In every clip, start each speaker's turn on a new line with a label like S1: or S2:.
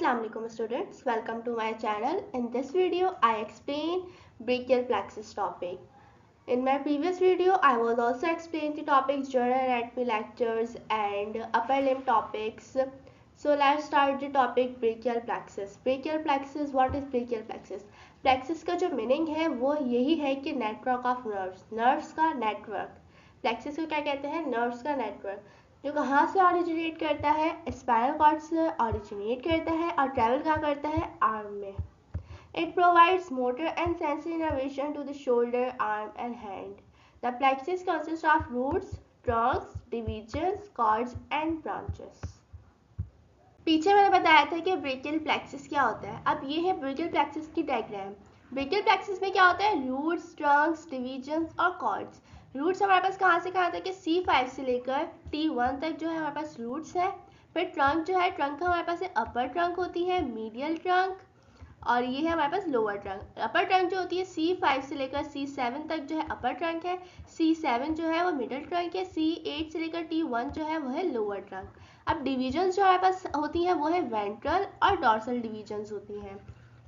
S1: Assalamualaikum students, welcome to my channel. In this video I explain brachial plexus topic. In my previous video I was also explaining the topics general anatomy lectures and upper limb topics. So let's start the topic brachial plexus. Brachial plexus, what is brachial plexus? Plexus का जो meaning है वो यही है कि network of nerves का network. Plexus को क्या कहते हैं? नर्व्स का नेटवर्क, जो कहाँ से ऑरिजिनेट करता है? स्पाइनल कॉर्ड से ऑरिजिनेट करता है और ट्रैवल कहाँ करता है? आर्म में. It provides motor and sensory innervation to the shoulder, arm and hand. The plexus consists of roots, trunks, divisions, cords and branches. पीछे मैंने बताया था कि ब्रेकियल प्लेक्सिस क्या होता है. अब ये है ब्रेकियल प्लेक्सिस की डायग्राम. ब्रेकियल प्लेक्सिस में क्या होता है? रूट्स, ट्रंक्स, डिविजन्स और कॉर्ड्स. रूट्स हमारे पास कहाँ से कहाँ तक है? C5 से लेकर T1 तक जो है हमारे पास रूट्स है. फिर ट्रंक जो है, ट्रंक हमारे पास अपर ट्रंक होती है, मीडियल ट्रंक, और ये है हमारे पास लोअर ट्रंक. अपर ट्रंक जो होती है C5 से लेकर C7 तक जो है अपर ट्रंक है. C7 जो है वो मिडिल ट्रंक है. C8 से लेकर T1 जो है वो है लोअर ट्रंक. अब डिविजन्स जो हमारे पास होती हैं वो है वेंट्रल और डॉर्सल डिविजन्स होती हैं.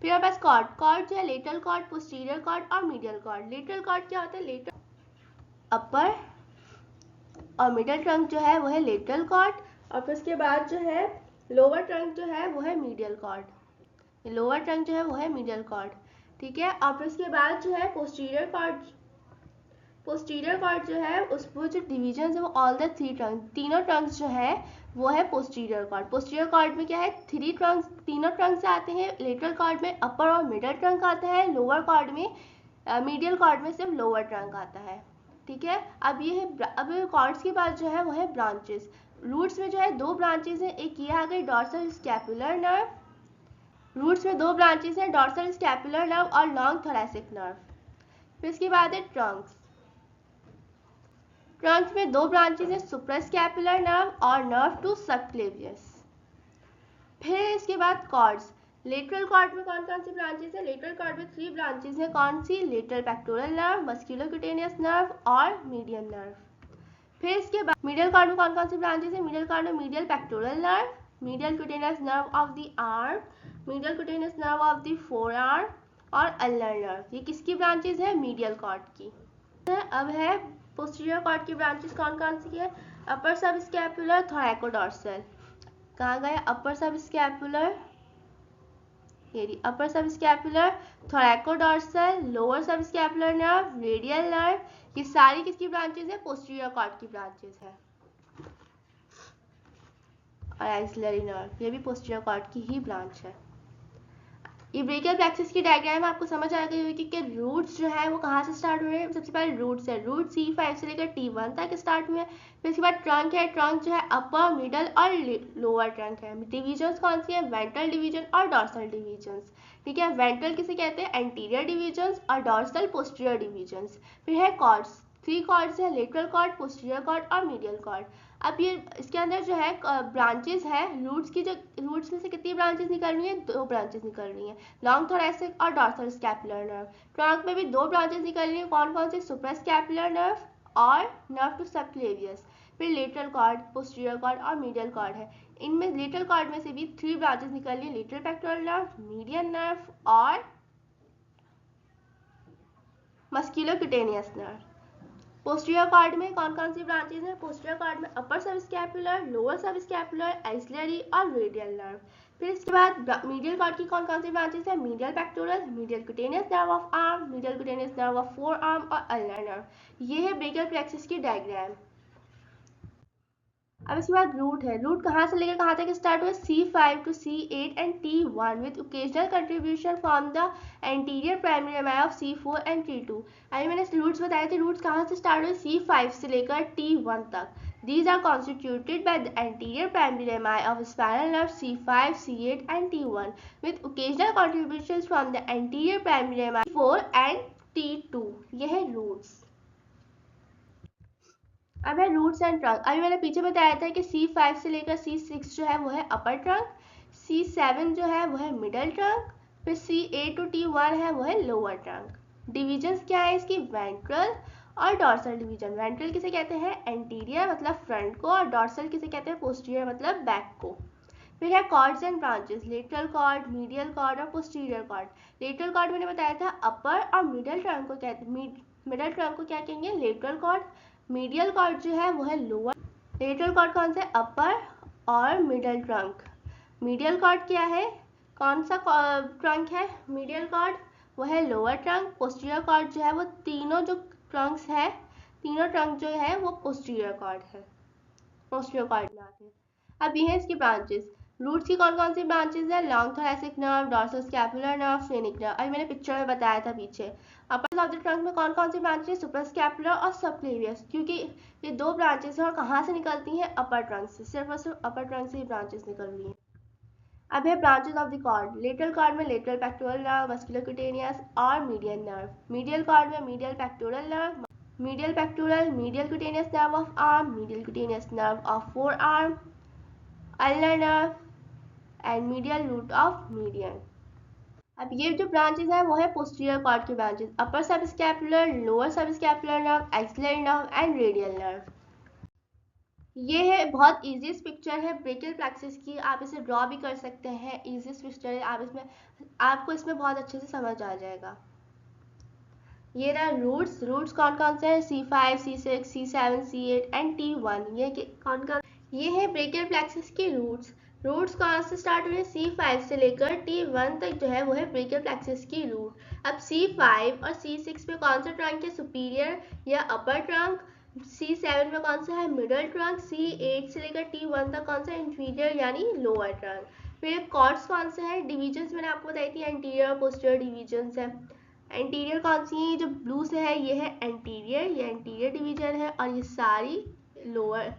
S1: फिर हमारे पास कॉर्ड जो है लेटरल कॉर्ड, पोस्टीरियर कॉर्ड और मीडियल कॉर्ड. लेटरल कॉर्ड क्या होता है? लेटर अपर और मिडिल ट्रंक जो है वो है लेटरल कॉर्ड, और फिर उसके बाद जो है लोअर ट्रंक जो है वो है मीडियल कॉर्ड. लोअर ट्रंक जो है वो है मीडियल कॉर्ड, ठीक है. और फिर उसके बाद जो है पोस्टीरियर कॉर्ड जो है उसको जो डिवीजन है वो ऑल द थ्री ट्रंक, तीनों ट्रंक्स जो है वो है पोस्टीरियर कॉर्ड. पोस्टीरियर कॉर्ड में क्या है? थ्री ट्रंक्स, तीनों ट्रंक्स आते हैं. लेटरल कॉर्ड में अपर और मिडिल ट्रंक आता है. लोअर कॉर्ड में मीडियल कॉर्ड में सिर्फ लोअर ट्रंक आता है, ठीक है. अब ये है, अब कॉर्ड्स के बाद जो है वो है ब्रांचेस. रूट्स में जो है दो ब्रांचेस हैं. एक ये आ गई डॉर्सल स्कैपुलर नर्व. रूट्स में दो ब्रांचेस हैं, डॉर्सल स्कैपुलर नर्व और लॉन्ग थोरैसिक नर्व. फिर इसके बाद है ट्रंक्स. ट्रंक्स में दो ब्रांचेस हैं, सुप्रास्कैपुलर नर्व और नर्व टू सबक्लेवियस. फिर इसके बाद कॉर्ड्स. लेटरल कॉर्ड में कौन कौन सी ब्रांचेस है? लेटरल कॉर्ड में थ्री ब्रांचेस हैं. कौन सी? Lateral pectoral nerve, musculocutaneous nerve और मीडियन नर्व. फिर इसके बाद मीडियल कॉर्ड में कौन कौन सी ब्रांचेस है? मीडियल कॉर्ड में medial pectoral nerve, medial cutaneous nerve of the arm, medial cutaneous nerve of the forearm और अल्नर नर्व. ये किसकी ब्रांचेस है? मीडियल कॉर्ड की. अब है पोस्टीरियर कॉर्ड की ब्रांचेस कौन कौन सी है? अपर सब स्कैपुलर, थोरैकोडॉर्सल. कहाँ गए? अपर सब स्कैपुलर, ये अपर सब स्कैपुलर, थोरैकोडॉर्सल, लोअर सब स्कैपुलर नर्व, रेडियल नर्व. ये सारी किसकी ब्रांचेस है? पोस्टीरियर कॉर्ड की ब्रांचेस है. और एक्सिलरी नर्व, ये भी पोस्टीरियर कॉर्ड की ही ब्रांच है. ये ब्रेकियल प्लेक्सिस की डायग्राम आपको समझ आ गई होगी कि रूट्स जो है वो कहाँ से स्टार्ट हुए हैं. सबसे पहले रूट्स है. रूट C5 से लेकर T1 तक स्टार्ट हुए हैं. फिर इसके बाद ट्रंक है. ट्रंक जो है अपर, मिडल और लोअर ट्रंक है. डिविजन्स कौन सी है? वेंट्रल डिवीजन और डॉर्सल डिवीजन्स, ठीक है. वेंट्रल किसे कहते हैं? एंटीरियर डिवीजन्स और डॉर्सल पोस्टीरियर डिवीजन्स. फिर है कॉर्ड्स. थ्री कॉर्ड्स है, लेटरल कॉर्ड, पोस्टीरियर कॉर्ड और मीडियल कॉर्ड. अब ये इसके अंदर जो है ब्रांचेस है रूट्स की. जो रूट्स में से कितनी ब्रांचेस निकल रही हैं? दो ब्रांचेस निकल रही हैं, लॉन्ग थोरैसिक और डॉर्सल स्कैपुलर नर्व. ट्रंक में भी दो ब्रांचेस निकल रही हैं. कौन कौन से? सुप्रास्कैपुलर नर्व और नर्व टू सबक्लेवियस. फिर लेटरल कॉर्ड, पोस्टीरियर कॉर्ड और मीडियल कॉर्ड है. इनमें लेटरल कॉर्ड में से भी थ्री ब्रांचेस निकल रही है, lateral pectoral nerve, median nerve और मस्कुलोक्यूटेनियस नर्व. पोस्टीरियर कॉर्ड में कौन कौन सी ब्रांचेस हैं? पोस्टीरियर कॉर्ड में अपर सब स्कैपुलर, लोअर सब स्कैपुलर, एक्सिलरी और रेडियल नर्व. फिर इसके बाद मीडियल कॉर्ड की कौन कौन सी ब्रांचेस हैं? Medial pectoral, medial cutaneous nerve of arm, medial cutaneous nerve of four arm और अल्नर नर्व. ये है ब्रेकियल प्लेक्सिस की डायग्राम. अब इसके बाद रूट है. रूट कहाँ से लेकर कहाँ तक स्टार्ट हुआ? C5 to C8 and T1 with occasional contribution from the anterior primary lemma of C4 and T2. अभी मैंने रूट्स बताए थे. रूट्स कहाँ से स्टार्ट हुए? C5 से लेकर T1 तक. These are constituted by the anterior primary lemma of spinal nerve C5, C8 and T1 with occasional contributions from the anterior primary lemma C4 and T2. यह है रूट्स. अब है रूट्स एंड ट्रंक. अभी मैंने पीछे बताया था कि C5 से लेकर C6 जो है वो है अपर ट्रंक, C7 जो है वो है मिडल ट्रंक, फिर C8 to T1 है वो है लोअर ट्रंक. डिविजन्स क्या है इसकी? वेंट्रल और डॉर्सल डिवीजन. वेंट्रल किसे कहते हैं? एंटीरियर मतलब फ्रंट को, और डॉर्सल किसे कहते हैं? पोस्टीरियर मतलब बैक को. फिर है cords and branches, lateral cord, medial cord और पोस्टीरियर कॉर्ड। लेटरल कॉर्ड मैंने बताया था अपर और मिडल ट्रंक को कहते हैं, मिडल ट्रंक को क्या कहेंगे, लेटरल कॉर्ड। मीडियल कॉर्ड जो है वो है लोअर। लेटरल कॉर्ड कौन सा है, अपर और मिडल ट्रंक। मीडियल कॉर्ड क्या है, कौन सा ट्रंक है मीडियल कॉर्ड, वो है लोअर ट्रंक। पोस्टीरियर कॉर्ड जो है वो तीनों जो ट्रंक्स है, तीनों ट्रंक जो है वो पोस्टीरियर कॉर्ड है, पोस्टीरियर कॉर्ड में आते हैं। अब ये है इसकी ब्रांचेस। रूट्स की कौन कौन सी ब्रांचेस है, long thoracic nerve, dorsoscapular nerve, phrenic nerve. अभी मैंने पिक्चर में बताया था पीछे। अपर ऑफ द ट्रंक में कौन कौन सी ब्रांचेस है, सुपरस्कैपुलर और सबक्लेवियस, क्योंकि ये दो ब्रांचेस हैं और कहाँ से निकलती हैं, अपर ट्रंक से, सिर्फ और सिर्फ अपर ट्रंक से ही ब्रांचेस निकल रही हैं। अब है branches of the cord. Lateral cord में lateral pectoral nerve, muscular cutaneous और मीडियन नर्व। मीडियल कॉर्ड में medial pectoral nerve, medial pectoral, medial cutaneous nerve of arm, medial cutaneous nerve of forearm, ulnar nerve and medial root of median। अब ये जो branches है वो है posterior cord की branches, upper subscapular, lower subscapular nerve, axillary nerve and radial nerve. ये है बहुत इजीएस्ट पिक्चर है ब्रेकियल प्लेक्सिस की, आप इसे ड्रॉ भी कर सकते हैं, इजीएस्ट पिक्चर है, आपको इसमें बहुत अच्छे से समझ आ जाएगा। ये रहा रूट्स। रूट्स कौन कौन से हैं, C5, C6, C7, C8 and T1। ये कौन कौन, ये है ब्रेकियल प्लेक्सिस के रूट्स। रूट्स कहाँ से स्टार्ट हुए, C5 से लेकर T1 तक जो है वो है ब्रेकियल प्लेक्सिस की रूट। अब C5 और C6 में कौन सा ट्रंक है, सुपीरियर या अपर ट्रंक। C7 में कौन सा है, मिडल ट्रंक। C8 से लेकर T1 तक कौन सा, इंफीरियर यानी लोअर ट्रंक। फिर कॉर्ड्स कौन से हैं, डिविजन्स मैंने आपको बताई थी, एंटीरियर और पोस्टीरियर डिविजन्स है। एंटीरियर कौन सी है, जो ब्लू से है ये है एंटीरियर, ये एंटीरियर डिवीजन है, और ये सारी लोअर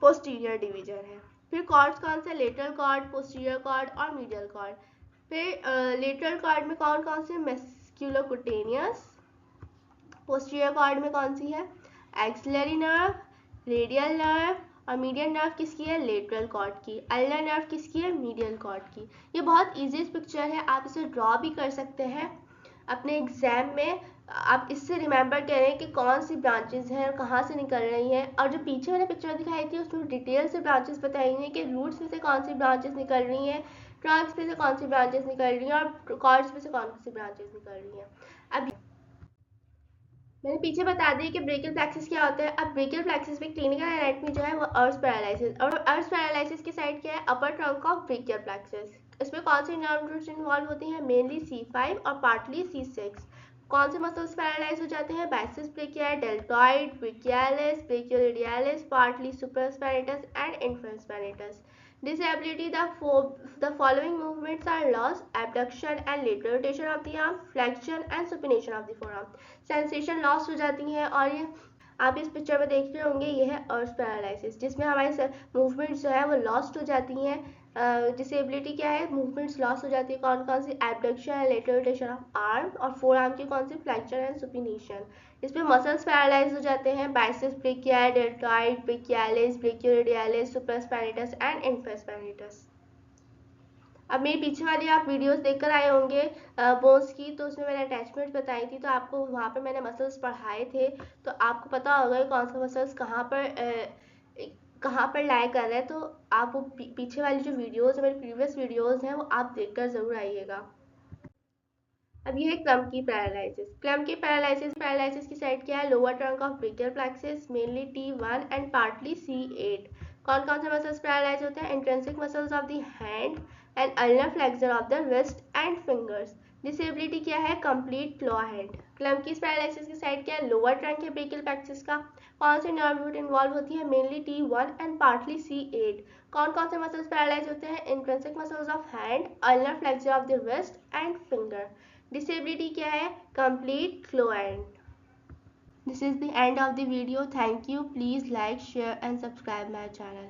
S1: पोस्टीरियर डिवीजन है। फिर कॉर्ड्स कौन से, लेटरल कॉर्ड, पोस्टीरियर कॉर्ड और मीडियल कॉर्ड। फिर लेटरल कॉर्ड में कौन कौन से, मस्कुलर क्यूटेनियस। पोस्टीरियर कॉर्ड में कौन सी है, एक्सिलरी नर्व, रेडियल नर्व, और मीडियल नर्व किसकी है, लेटरल कॉर्ड की। अल्नर नर्व किसकी है, मीडियल कॉर्ड की। ये बहुत इजी पिक्चर है, आप इसे ड्रॉ भी कर सकते हैं अपने एग्जाम में। आप इससे रिमेंबर करें कि कौन सी ब्रांचेस हैं और कहाँ से निकल रही हैं, और जो पीछे मैंने पिक्चर दिखाई थी उसमें डिटेल से ब्रांचेस बताई हैं कि रूट्स में से कौन सी ब्रांचेस निकल रही हैं, ट्रंक्स में से कौन सी ब्रांचेस निकल रही हैं, और कॉर्ड्स में से कौन सी ब्रांचेस निकल रही हैं। अब मैंने पीछे बता दी कि ब्रेकियल प्लेक्सिस क्या होता है। अब ब्रेकियल प्लेक्सिस में क्लिनिकल एनाटॉमी जो है वो अर्श पैरालिसिस, और अर्श पैरालिसिस की साइड क्या है, अपर ट्रंक ऑफ ब्रेकियल प्लेक्सिस। इसमें कौन सी नर्व रूट्स इन्वॉल्व होती हैं, मेनली C5 और पार्टली C6। कौन से मसल्स पैरालाइज हो जाते हैं, biceps brachii, deltoid, brachialis, ब्रेकियोरेडियलिस, partly supraspinatus and infraspinatus. Disability, the following movements are lost: abduction and lateral rotation of the arm, flexion and supination of the forearm। Sensation loss हो जाती है, और ये आप इस पिक्चर में देख रहे होंगे, ये है अर्श पैरालिसिस, जिसमें हमारी मूवमेंट्स जो है वो लॉस्ट हो जाती हैं। डिसेबिलिटी क्या है, मूवमेंट्स लॉस हो जाती है, कौन कौन सी, abduction and lateral rotation of arm, और फोर आर्म की कौन सी, फ्लेक्शन एंड सुपिनेशन। इसमें मसल्स पैरालाइज हो जाते हैं, biceps brachii, deltoid, brachialis, brachioradialis, supraspinatus and infraspinatus. अब मेरी पीछे वाली आप वीडियोस देखकर आए होंगे बोन्स की, तो उसमें मैंने अटैचमेंट बताई थी, तो आपको वहाँ पे मैंने मसल्स पढ़ाए थे, तो आपको पता होगा कौन सा मसल्स कहाँ पर लाए कर रहे हैं। तो आप वो पीछे वाली जो वीडियोस है, मेरी प्रीवियस वीडियोस हैं, वो आप देखकर ज़रूर आइएगा। अब ये है क्लम्पकी पैरालिसिस। क्लम्पकी पैरालिसिस की साइड क्या है, lower trunk of brachial plexus, mainly T1 and partly C8। कौन कौन से मसल्स पैरालाइज होते हैं, intrinsic muscles of the hand and ulnar flexor of the wrist and fingers. Disability क्या है, कंप्लीट क्लॉ हैंड। क्लम्पकी पैरालिसिस की साइड क्या है, लोअर ट्रंक है ब्रेकियल प्लेक्सिस का। कौन सी नर्व रूट इन्वॉल्व होती है, mainly T1 and partly C8। कौन कौन से मसल्स पैरालाइज होते हैं, intrinsic muscles of hand, ulnar flexor of the wrist and finger. Disability क्या है, complete claw hand. This is the end of the video. Thank you. Please like, share and subscribe my channel.